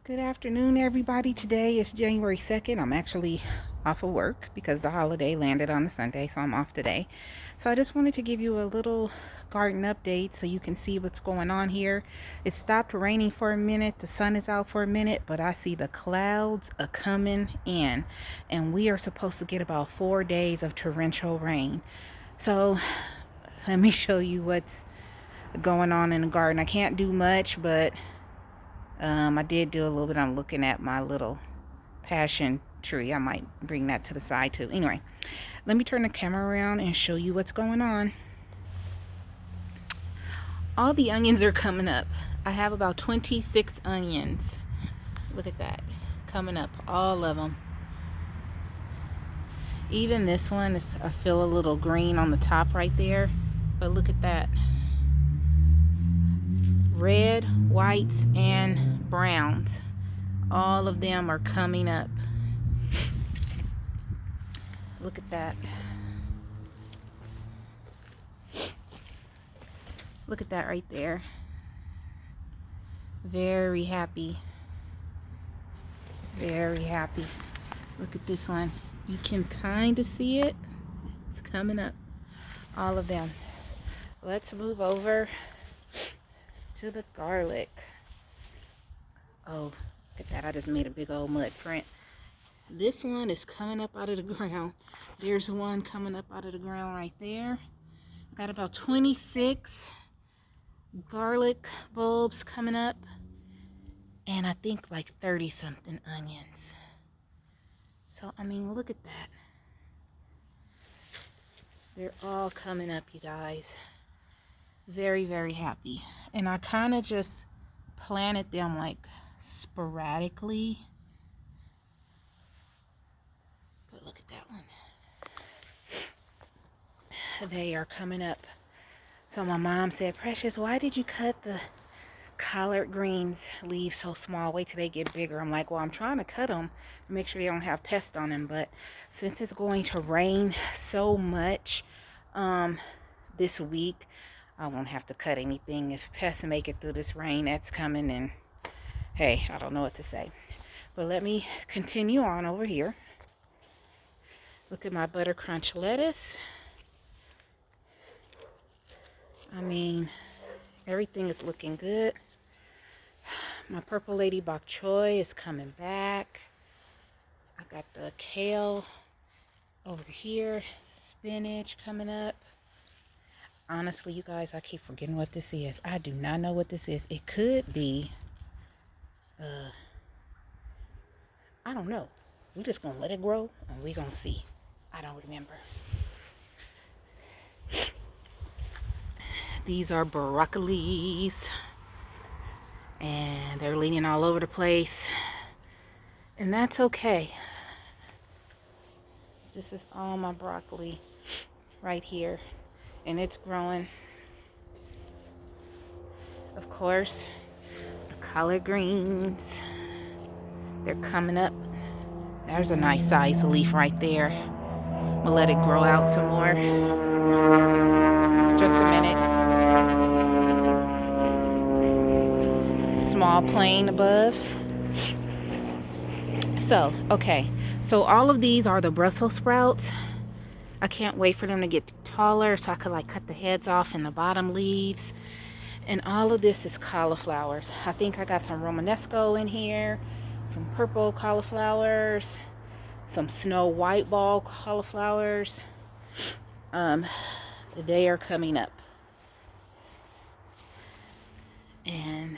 Good afternoon, everybody. Today is January 2nd. I'm actually off of work because the holiday landed on a Sunday, so I'm off today. So I just wanted to give you a little garden update so you can see what's going on here. It stopped raining for a minute, the sun is out for a minute, but I see the clouds are coming in, and we are supposed to get about 4 days of torrential rain. So let me show you what's going on in the garden. I can't do much, but I did do a little bit. I'm looking at my little passion tree. I might bring that to the side too. Anyway, let me turn the camera around and show you what's going on. All the onions are coming up. I have about 26 onions. Look at that. Coming up. All of them. Even this one is, I feel a little green on the top right there. But look at that. Red, whites, and browns. All of them are coming up. Look at that. Look at that right there. Very happy. Very happy. Look at this one. You can kind of see it. It's coming up. All of them. Let's move over to the garlic. Oh, look at that. I just made a big old mud print. This one is coming up out of the ground. There's one coming up out of the ground right there. Got about 26 garlic bulbs coming up, and I think like 30 something onions. So I mean, look at that. They're all coming up, you guys. Very, very happy. And I kind of just planted them like sporadically, but look at that one. They are coming up. So my mom said, Precious, why did you cut the collard greens leaves so small? Wait till they get bigger. I'm like, well, I'm trying to cut them to make sure they don't have pests on them, but since it's going to rain so much this week, I won't have to cut anything. If pests make it through this rain that's coming, and hey, I don't know what to say. But let me continue on over here. Look at my butter crunch lettuce. I mean, everything is looking good. My purple lady bok choy is coming back. I got the kale over here, spinach coming up. Honestly, you guys, I keep forgetting what this is. I do not know what this is. It could be, I don't know. We're just going to let it grow and we're going to see. I don't remember. These are broccolis, and they're leaning all over the place, and that's okay. This is all my broccoli right here, and it's growing. Of course, the collard greens, they're coming up. There's a nice size leaf right there. I'm gonna let it grow out some more. Just a minute. Small plane above. So, okay. So all of these are the Brussels sprouts. I can't wait for them to get taller so I could like cut the heads off and the bottom leaves. And all of this is cauliflowers. I think I got some Romanesco in here, some purple cauliflowers, some snow white ball cauliflowers. They are coming up. And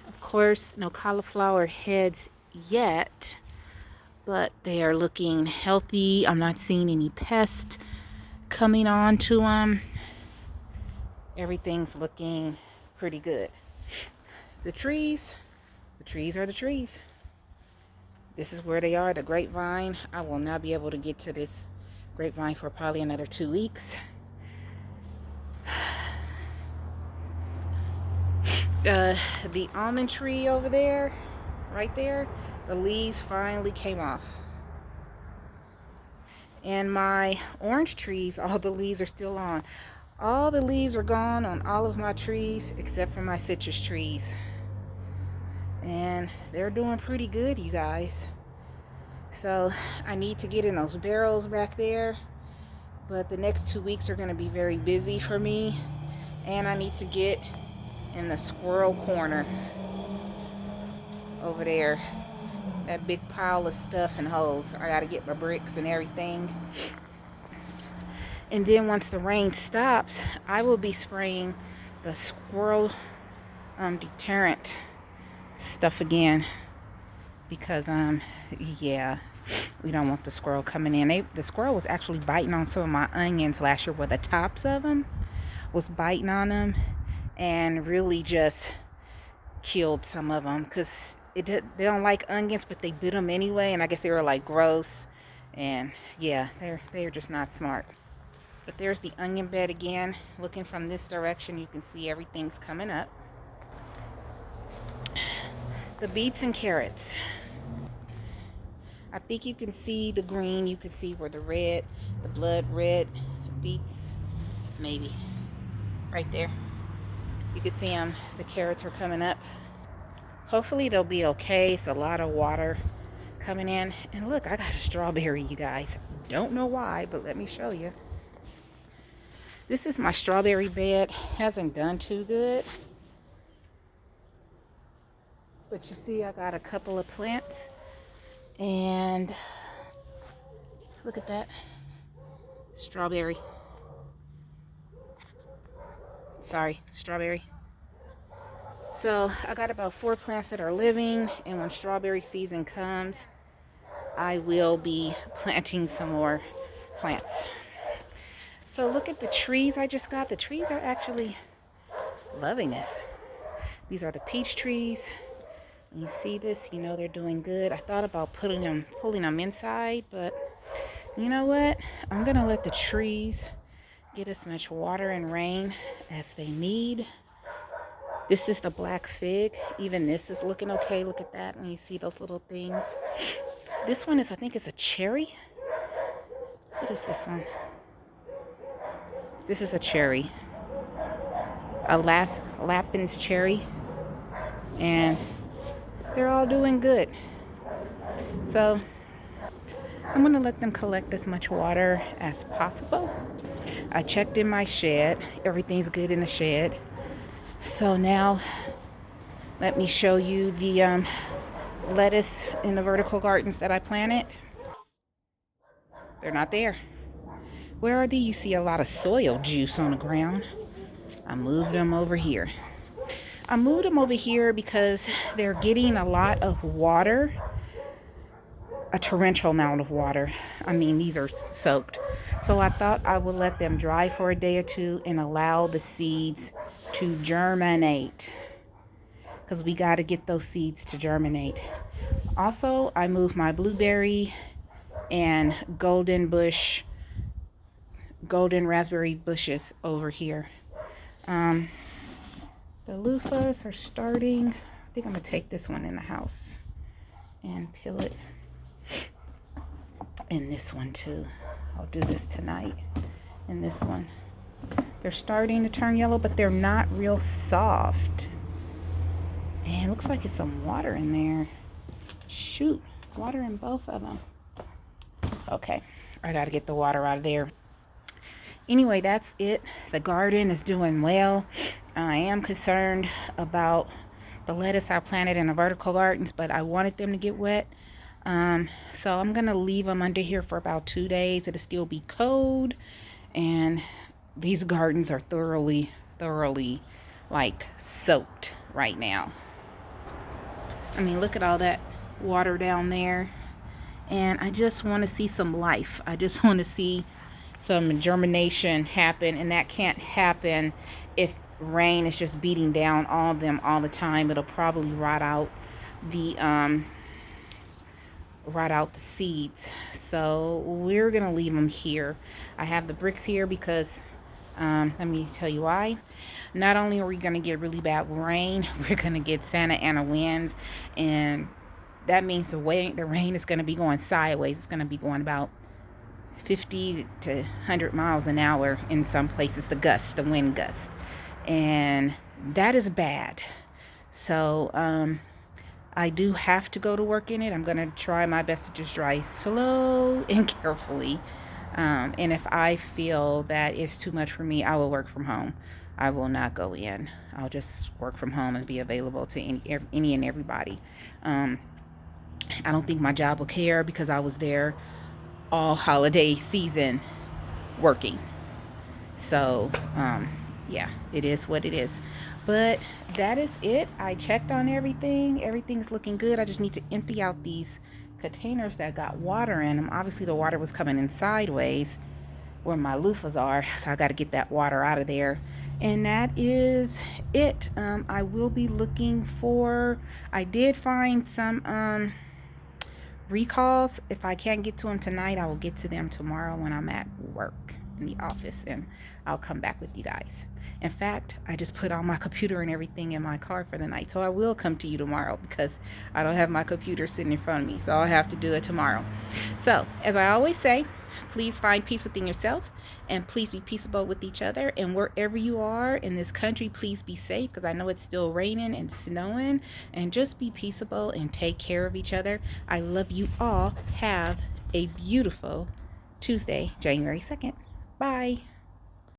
of course, no cauliflower heads yet, but they are looking healthy. I'm not seeing any pests coming on to them. Everything's looking pretty good. The trees are the trees. This is where they are, the grapevine. I will not be able to get to this grapevine for probably another 2 weeks. The almond tree over there, right there, the leaves finally came off. And my orange trees, all the leaves are still on. All the leaves are gone on all of my trees except for my citrus trees. and they're doing pretty good, you guys. So I need to get in those barrels back there, but the next 2 weeks are going to be very busy for me, and I need to get in the squirrel corner over there, that big pile of stuff and holes. I got to get my bricks and everything. And then once the rain stops, I will be spraying the squirrel deterrent stuff again, because yeah, we don't want the squirrel coming in. The squirrel was actually biting on some of my onions last year, where the tops of them was biting on them, and really just killed some of them, because they don't like onions, but they bit them anyway, and I guess they were like gross, and yeah, they're just not smart. But there's the onion bed again. Looking from this direction, you can see everything's coming up. The beets and carrots, I think you can see the green. You can see where the red, the blood red beets, maybe right there. You can see them. The carrots are coming up. Hopefully they'll be okay. It's a lot of water coming in. And look, I got a strawberry, you guys. Don't know why, but let me show you. This is my strawberry bed. Hasn't done too good, but you see I got a couple of plants, and look at that. Strawberry. Sorry, strawberry. So I got about 4 plants that are living, and when strawberry season comes, I will be planting some more plants. So look at the trees I just got. The trees are actually loving this. These are the peach trees. When you see this, you know they're doing good. I thought about pulling them inside, but you know what? I'm gonna let the trees get as much water and rain as they need. This is the black fig. Even this is looking okay. Look at that when you see those little things. This one is, I think it's a cherry. What is this one? This is a cherry. A Lapins cherry. And they're all doing good. So I'm going to let them collect as much water as possible. I checked in my shed. Everything's good in the shed. So now let me show you the lettuce in the vertical gardens that I planted. They're not there. Where are they? You see a lot of soil juice on the ground. I moved them over here. I moved them over here because they're getting a lot of water, a torrential amount of water. I mean, these are soaked. So I thought I would let them dry for a day or two and allow the seeds to germinate, because we got to get those seeds to germinate. Also, I moved my blueberry and golden raspberry bushes over here. The loofahs are starting. I think I'm gonna take this one in the house and peel it. And this one too. I'll do this tonight. And this one. They're starting to turn yellow, but they're not real soft. And it looks like it's some water in there. Shoot, water in both of them. Okay, I gotta get the water out of there. Anyway, that's it. The garden is doing well. I am concerned about the lettuce I planted in the vertical gardens, but I wanted them to get wet. So I'm going to leave them under here for about 2 days. It'll still be cold. And these gardens are thoroughly like soaked right now. I mean, look at all that water down there. And I just want to see some life. I just want to see some germination happen, and that can't happen if rain is just beating down on them all the time. It'll probably rot out the seeds. So we're gonna leave them here. I have the bricks here because let me tell you why. Not only are we gonna get really bad rain, we're gonna get Santa Ana winds, and that means the rain is gonna be going sideways. It's gonna be going about 50 to 100 miles an hour in some places, the wind gust, and that is bad. So I do have to go to work in it. I'm going to try my best to just drive slow and carefully. And if I feel that it's too much for me, I will work from home. I will not go in. I'll just work from home and be available to any and everybody. Um, I don't think my job will care because I was there all holiday season working. So, yeah, it is what it is. But that is it. I checked on everything. Everything's looking good. I just need to empty out these containers that got water in them. Obviously, the water was coming in sideways where my loofahs are. So I got to get that water out of there. And that is it. I will be looking for, I did find some recalls. If I can't get to them tonight, I will get to them tomorrow when I'm at work in the office, and I'll come back with you guys. In fact, I just put all my computer and everything in my car for the night, so I will come to you tomorrow because I don't have my computer sitting in front of me, so I'll have to do it tomorrow. So, as I always say, please find peace within yourself, and please be peaceable with each other. And wherever you are in this country, please be safe because I know it's still raining and snowing. And just be peaceable and take care of each other. I love you all. Have a beautiful Tuesday, January 2nd. Bye.